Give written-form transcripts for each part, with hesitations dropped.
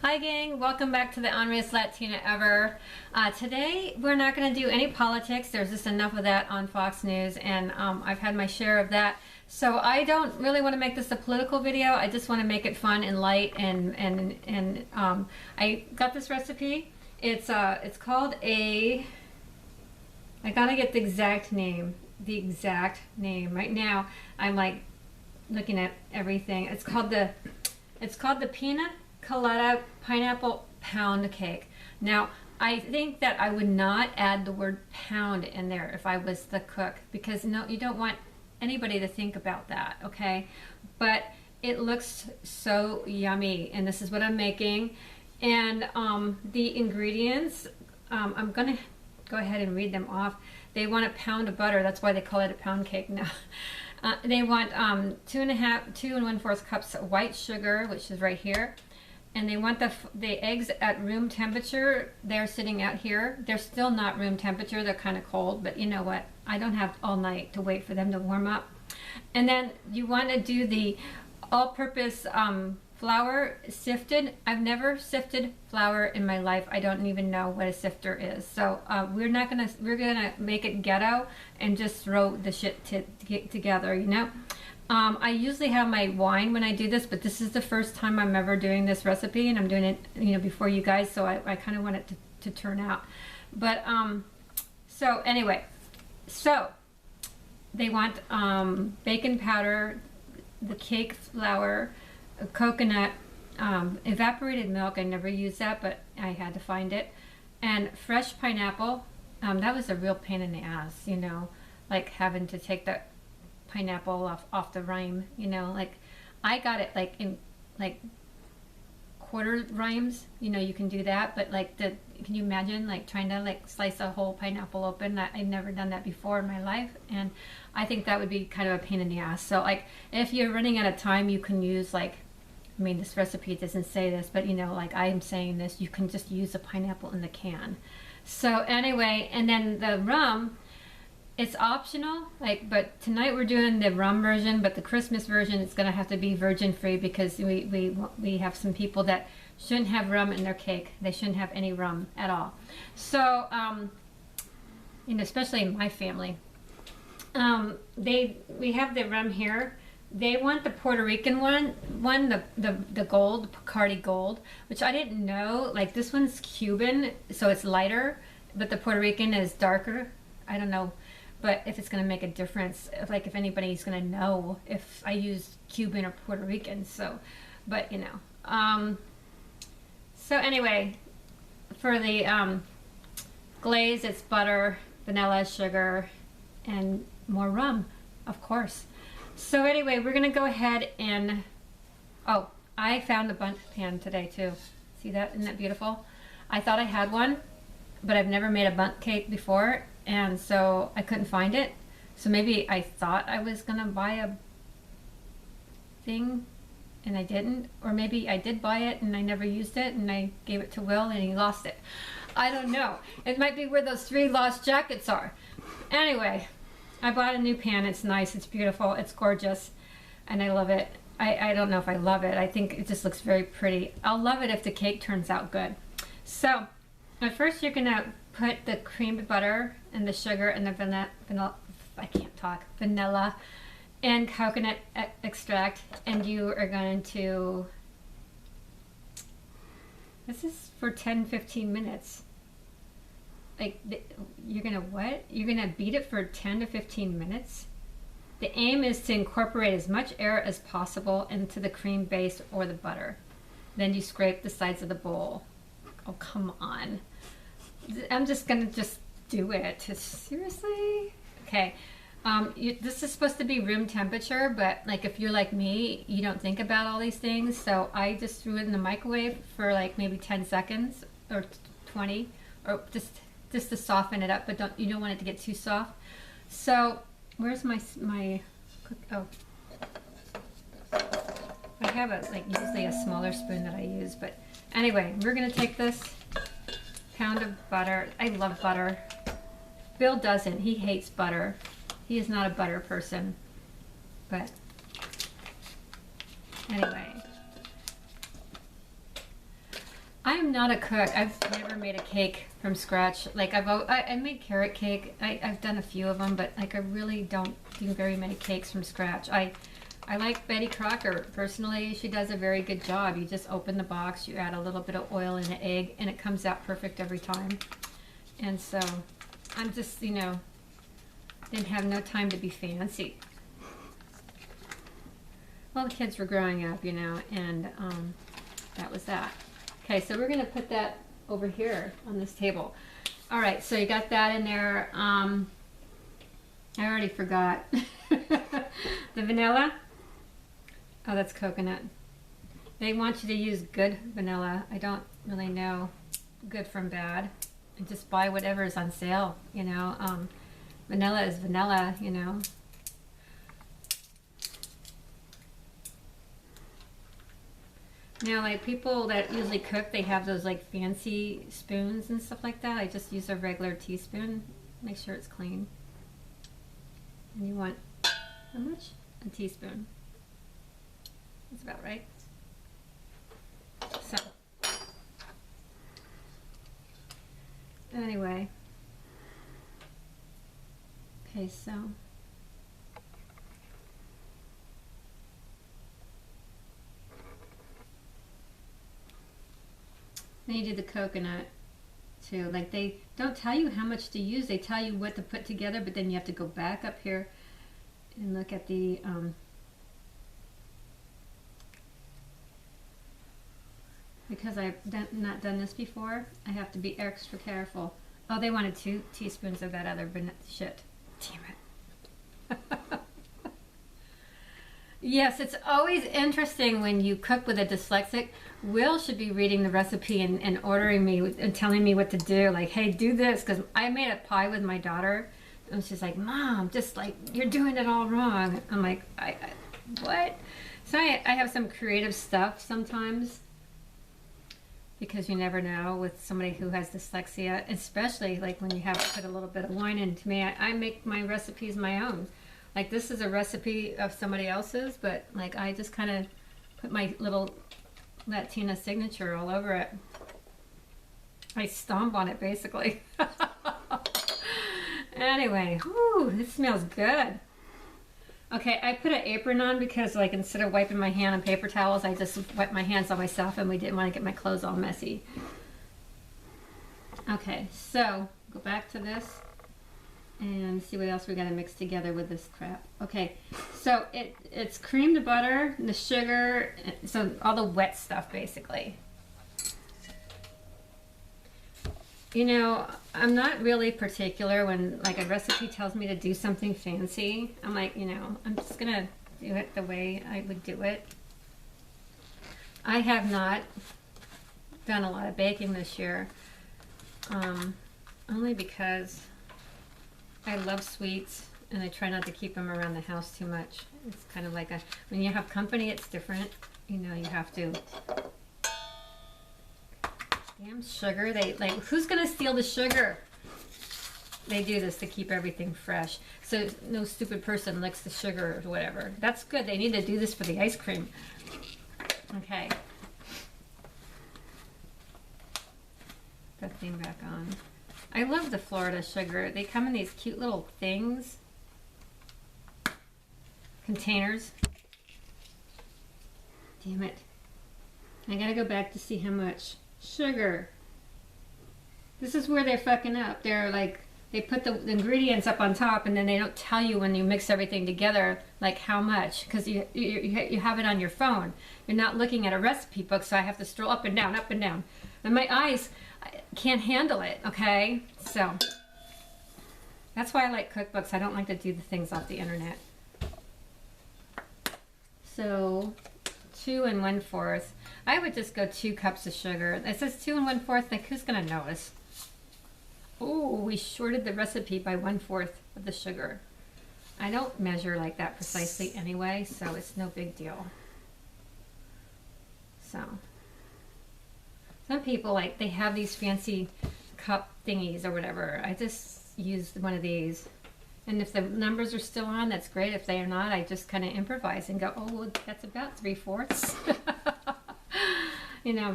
Hi gang, welcome back to the Ornery Latina ever. Today we're not going to do any politics. There's just enough of that on Fox News, and I've had my share of that. So I don't really want to make this a political video. I just want to make it fun and light, and I got this recipe. It's called I gotta get the exact name. Right now I'm like looking at everything. It's called the pina colada pineapple pound cake. Now, I think that I would not add the word pound in there if I was the cook, because no, you don't want anybody to think about that, okay? But it looks so yummy, and this is what I'm making. And the ingredients, I'm gonna go ahead and read them off. They want a pound of butter. That's why they call it a pound cake now. They want 2 1/4 cups of white sugar, which is right here. And they want the eggs at room temperature. They're sitting out here. They're still not room temperature. They're kind of cold, but you know what? I don't have all night to wait for them to warm up. And then you want to do the all-purpose flour sifted. I've never sifted flour in my life. I don't even know what a sifter is. So we're gonna make it ghetto and just throw the shit together, you know. I usually have my wine when I do this, but this is the first time I'm ever doing this recipe, and I'm doing it, you know, before you guys, so I kind of want it to turn out. But so anyway, so they want baking powder, the cake flour, coconut, evaporated milk. I never use that, but I had to find it, and fresh pineapple. That was a real pain in the ass, you know, like having to take that pineapple off the rind, you know. Like I got it like in like quarter rinds, you know, you can do that, but like can you imagine like trying to like slice a whole pineapple open? I've never done that before in my life, and I think that would be kind of a pain in the ass. So like if you're running out of time, you can use like, I mean, this recipe doesn't say this, but you know, like I'm saying this, you can just use a pineapple in the can. So anyway, and then the rum, it's optional, like, but tonight we're doing the rum version, but the Christmas version is going to have to be virgin free, because we have some people that shouldn't have rum in their cake. They shouldn't have any rum at all. So, you know, especially in my family, we have the rum here. They want the Puerto Rican one, the gold, Bacardi Gold, which I didn't know. Like this one's Cuban, so it's lighter, but the Puerto Rican is darker. I don't know. But if it's going to make a difference, like if anybody's going to know if I use Cuban or Puerto Rican, so, but you know. So anyway, for the glaze, it's butter, vanilla, sugar, and more rum, of course. So anyway, we're going to go ahead and, oh, I found the bundt pan today too. See that? Isn't that beautiful? I thought I had one, but I've never made a bundt cake before, and so I couldn't find it. So maybe I thought I was gonna buy a thing and I didn't, or maybe I did buy it and I never used it and I gave it to Will and he lost it. I don't know. It might be where those 3 lost jackets are. Anyway, I bought a new pan. It's nice, it's beautiful, it's gorgeous, and I love it. I don't know if I love it. I think it just looks very pretty. I'll love it if the cake turns out good. So at first you're gonna put the creamed butter and the sugar and the vanilla, I can't talk, vanilla and coconut extract, and you are going to, this is for 10-15 minutes. Like, you're gonna what? You're gonna beat it for 10 to 15 minutes? The aim is to incorporate as much air as possible into the cream base or the butter. Then you scrape the sides of the bowl. Oh, come on. I'm just gonna do it. Seriously? Okay. This is supposed to be room temperature, but like if you're like me, you don't think about all these things. So I just threw it in the microwave for like maybe 10 seconds or 20, or just to soften it up. But you don't want it to get too soft. So where's my oh, I have usually a smaller spoon that I use. But anyway, we're gonna take this pound of butter. I love butter. Bill doesn't. He hates butter. He is not a butter person. But anyway, I'm not a cook. I've never made a cake from scratch. Like I made carrot cake. I've done a few of them, but like I really don't do very many cakes from scratch. I like Betty Crocker personally. She does a very good job. You just open the box, you add a little bit of oil and an egg, and it comes out perfect every time. And so I'm just, you know, didn't have no time to be fancy. Well, the kids were growing up, you know, and that was that. Okay, so we're gonna put that over here on this table. All right, so you got that in there. I already forgot. The vanilla. Oh, that's coconut. They want you to use good vanilla. I don't really know good from bad. And just buy whatever is on sale, you know. Vanilla is vanilla, you know. Now, like people that usually cook, they have those like fancy spoons and stuff like that. I just use a regular teaspoon. Make sure it's clean. And you want how much? A teaspoon. That's about right. So, anyway. Okay, so. Then you do the coconut too. Like they don't tell you how much to use. They tell you what to put together, but then you have to go back up here and look at the because I've not done this before, I have to be extra careful. Oh, they wanted 2 teaspoons of that other shit. Damn it. Yes, it's always interesting when you cook with a dyslexic. Will should be reading the recipe and ordering me and telling me what to do. Like, hey, do this. Because I made a pie with my daughter. And she's like, Mom, just like, you're doing it all wrong. I'm like, what? So I have some creative stuff sometimes. Because you never know with somebody who has dyslexia. Especially like when you have to put a little bit of wine into me. I make my recipes my own. Like this is a recipe of somebody else's, but like I just kind of put my little Latina signature all over it. I stomp on it basically. Anyway, whew, this smells good. Okay, I put an apron on because like instead of wiping my hand on paper towels, I just wiped my hands on myself and we didn't want to get my clothes all messy. Okay, so go back to this. And see what else we got to mix together with this crap. Okay, so it's cream, the butter, the sugar, so all the wet stuff basically. You know, I'm not really particular when like a recipe tells me to do something fancy. I'm like, you know, I'm just gonna do it the way I would do it. I have not done a lot of baking this year, only because I love sweets, and I try not to keep them around the house too much. It's kind of like when you have company, it's different. You know, you have to. Damn sugar! Who's gonna steal the sugar? They do this to keep everything fresh, so no stupid person licks the sugar or whatever. That's good. They need to do this for the ice cream. Okay. Put that thing back on. I love the Florida sugar. They come in these cute little things. Containers. Damn it. I gotta go back to see how much. Sugar. This is where they're fucking up. They're like, they put the ingredients up on top and then they don't tell you when you mix everything together, like how much. Because you have it on your phone. You're not looking at a recipe book, so I have to stroll up and down, up and down. And my eyes can't handle it, okay? So, that's why I like cookbooks. I don't like to do the things off the internet. So, 2 1/4. I would just go 2 cups of sugar. It says 2 1/4, like who's gonna notice? Oh, we shorted the recipe by 1/4 of the sugar. I don't measure like that precisely anyway, so it's no big deal. So. Some people, like, they have these fancy cup thingies or whatever. I just use one of these. And if the numbers are still on, that's great. If they are not, I just kind of improvise and go, oh, well, that's about 3/4. You know,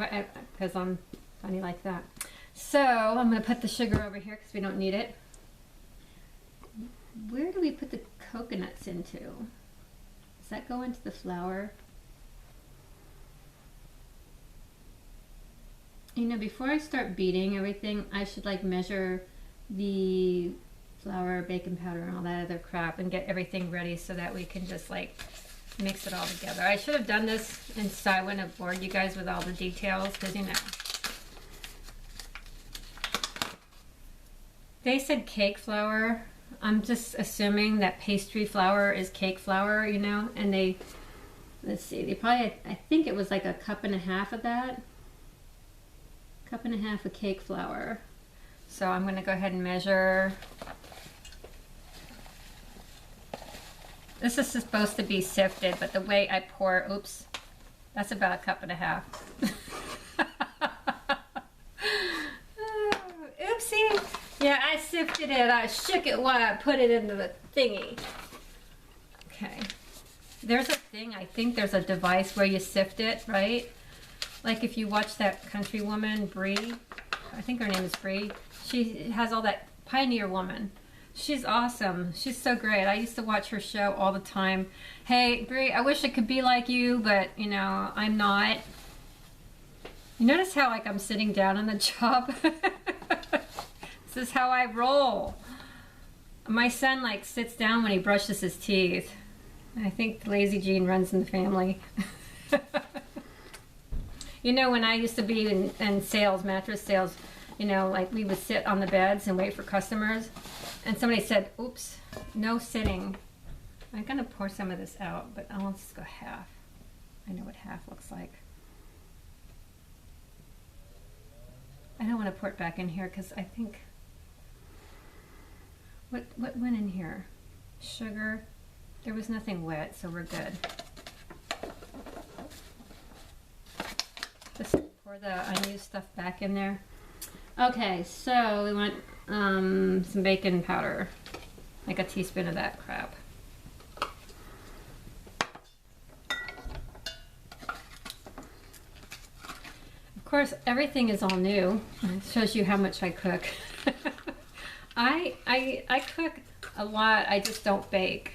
because I'm Funny like that. So I'm going to put the sugar over here because we don't need it. Where do we put the coconuts into? Does that go into the flour? You know, before I start beating everything, I should like measure the flour, baking powder, and all that other crap and get everything ready so that we can just like mix it all together. I should have done this and so I wouldn't have bored you guys with all the details because, you know, they said cake flour. I'm just assuming that pastry flour is cake flour, you know, and they, let's see, they probably, I think it was like a cup and a half of that. Cup and a half of cake flour. So I'm going to go ahead and measure. This is supposed to be sifted, but the way I pour, oops, that's about a cup and a half. Oopsie. Yeah, I sifted it. I shook it while I put it into the thingy. Okay. There's a thing, I think there's a device where you sift it, right? Like if you watch that country woman, Bree, I think her name is Bree, she has all that Pioneer Woman. She's awesome. She's so great. I used to watch her show all the time. Hey, Bree, I wish I could be like you, but, you know, I'm not. You notice how, like, I'm sitting down on the job? This is how I roll. My son, like, sits down when he brushes his teeth. I think lazy gene runs in the family. You know, when I used to be in sales, mattress sales, you know, like we would sit on the beds and wait for customers. And somebody said, oops, no sitting. I'm going to pour some of this out, but I'll just go half. I know what half looks like. I don't want to pour it back in here because I think, what went in here? Sugar. There was nothing wet, so we're good. Just pour the unused stuff back in there. Okay, so we want some baking powder, like a teaspoon of that crap. Of course, everything is all new. It shows you how much I cook. I cook a lot. I just don't bake.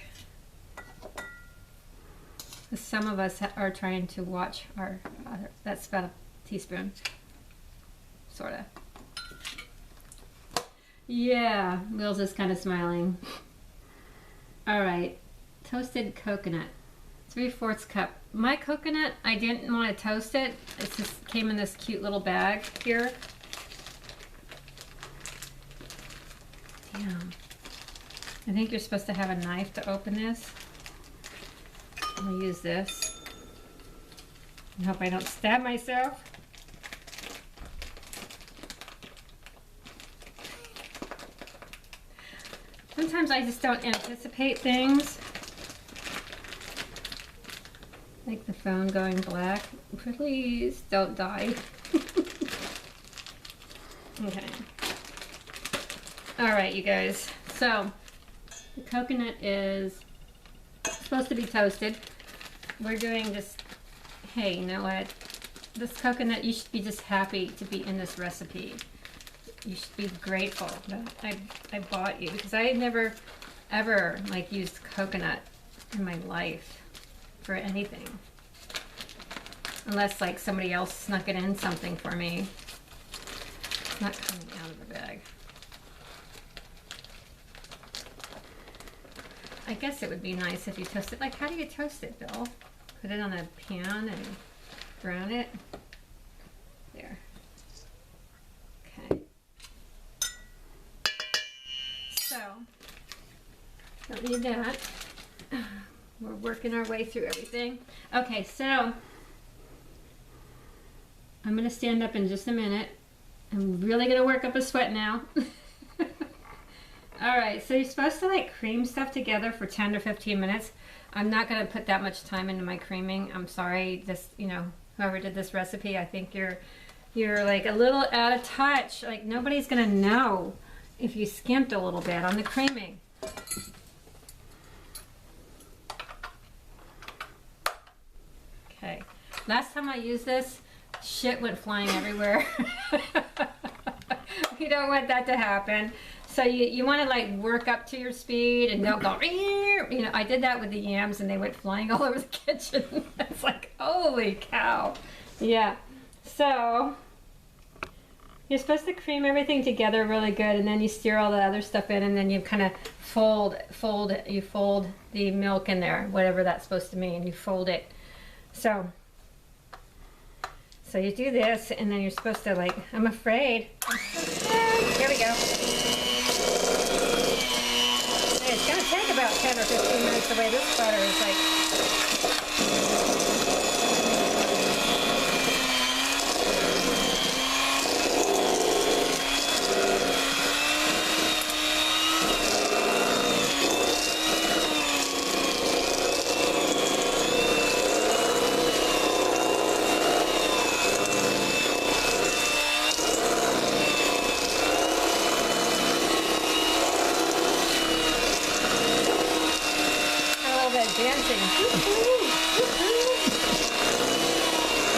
Some of us are trying to watch our, that's about a teaspoon, sort of. Yeah, Will's just kind of smiling. All right, toasted coconut, 3/4 cup. My coconut, I didn't want to toast it. It just came in this cute little bag here. Damn. I think you're supposed to have a knife to open this. I'm gonna use this. I hope I don't stab myself. Sometimes I just don't anticipate things. Like the phone going black. Please don't die. Okay. Alright, you guys. So, the coconut is supposed to be toasted. We're doing just, hey, you know what? This coconut, you should be just happy to be in this recipe. You should be grateful that I bought you, because I had never ever like used coconut in my life for anything. Unless like somebody else snuck it in something for me. It's not coming out of the bag. I guess it would be nice if you toast it. Like, how do you toast it, Bill? Put it on a pan and brown it. There. Okay. So, don't need that. We're working our way through everything. Okay, so I'm going to stand up in just a minute. I'm really going to work up a sweat now. Alright, so you're supposed to like cream stuff together for 10 to 15 minutes. I'm not going to put that much time into my creaming. I'm sorry, this, you know, whoever did this recipe, I think you're like a little out of touch. Like nobody's going to know if you skimped a little bit on the creaming. Okay, last time I used this, shit went flying everywhere. You don't want that to happen. So you want to like work up to your speed and don't go, you know, I did that with the yams and they went flying all over the kitchen. It's like, holy cow. Yeah. So you're supposed to cream everything together really good, and then you stir all the other stuff in, and then you kind of fold the milk in there, whatever that's supposed to mean. You fold it. So you do this, and then you're supposed to like, I'm afraid. Here we go. It's going to take about 10 or 15 minutes the way this butter is like. Dancing.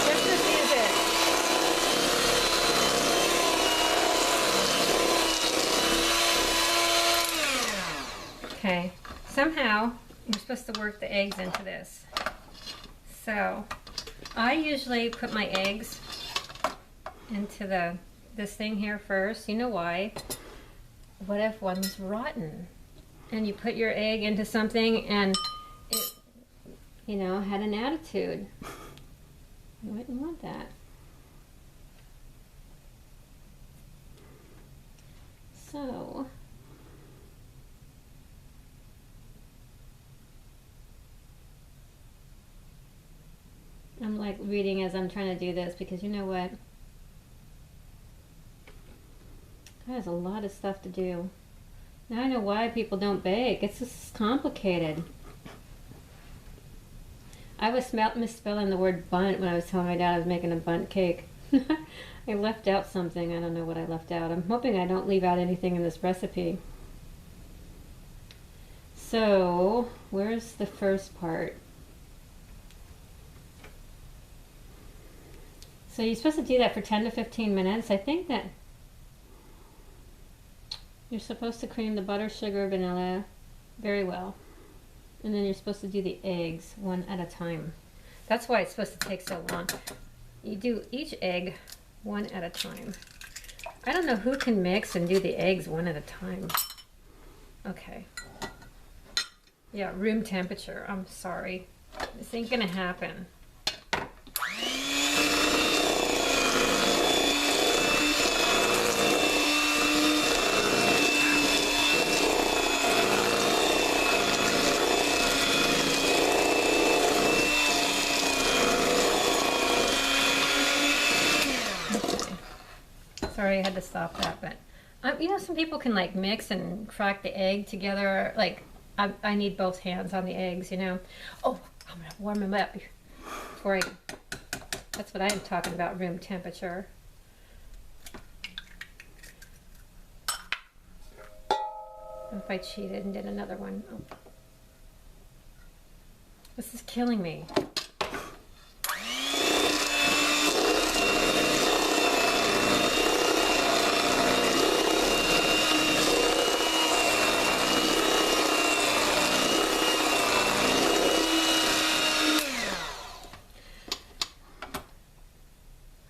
Just this music. Okay, somehow you're supposed to work the eggs into this. So I usually put my eggs into this thing here first. You know why? What if one's rotten? And you put your egg into something and it, you know, had an attitude. You wouldn't want that. So I'm like reading as I'm trying to do this, because you know what? There's a lot of stuff to do. Now I know why people don't bake. It's just complicated. I was misspelling the word bundt when I was telling my dad I was making a bundt cake. I left out something. I don't know what I left out. I'm hoping I don't leave out anything in this recipe. So, where's the first part? So you're supposed to do that for 10 to 15 minutes. I think that you're supposed to cream the butter, sugar, vanilla very well. And then you're supposed to do the eggs one at a time. That's why it's supposed to take so long. You do each egg one at a time. I don't know who can mix and do the eggs one at a time. Okay. Yeah, room temperature. I'm sorry. This ain't gonna happen. Sorry, I had to stop that, but you know, some people can like mix and crack the egg together. Like I need both hands on the eggs, you know. Oh, I'm gonna warm them up before that's what I'm talking about, room temperature. What if I cheated and did another one? Oh. This is killing me.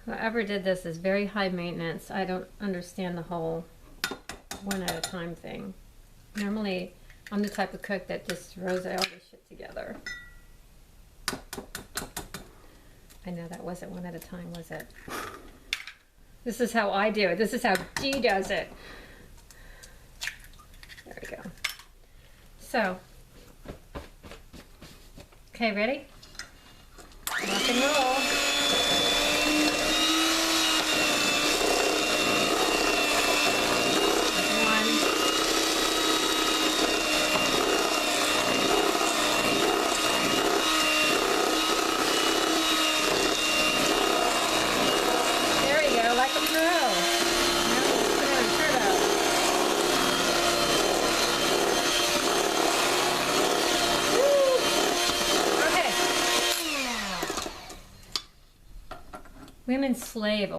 Whoever did this is very high maintenance. I don't understand the whole one at a time thing. Normally, I'm the type of cook that just throws all this shit together. I know that wasn't one at a time, was it? This is how I do it. This is how G does it. There we go. So, okay, ready? Rock and roll. human slave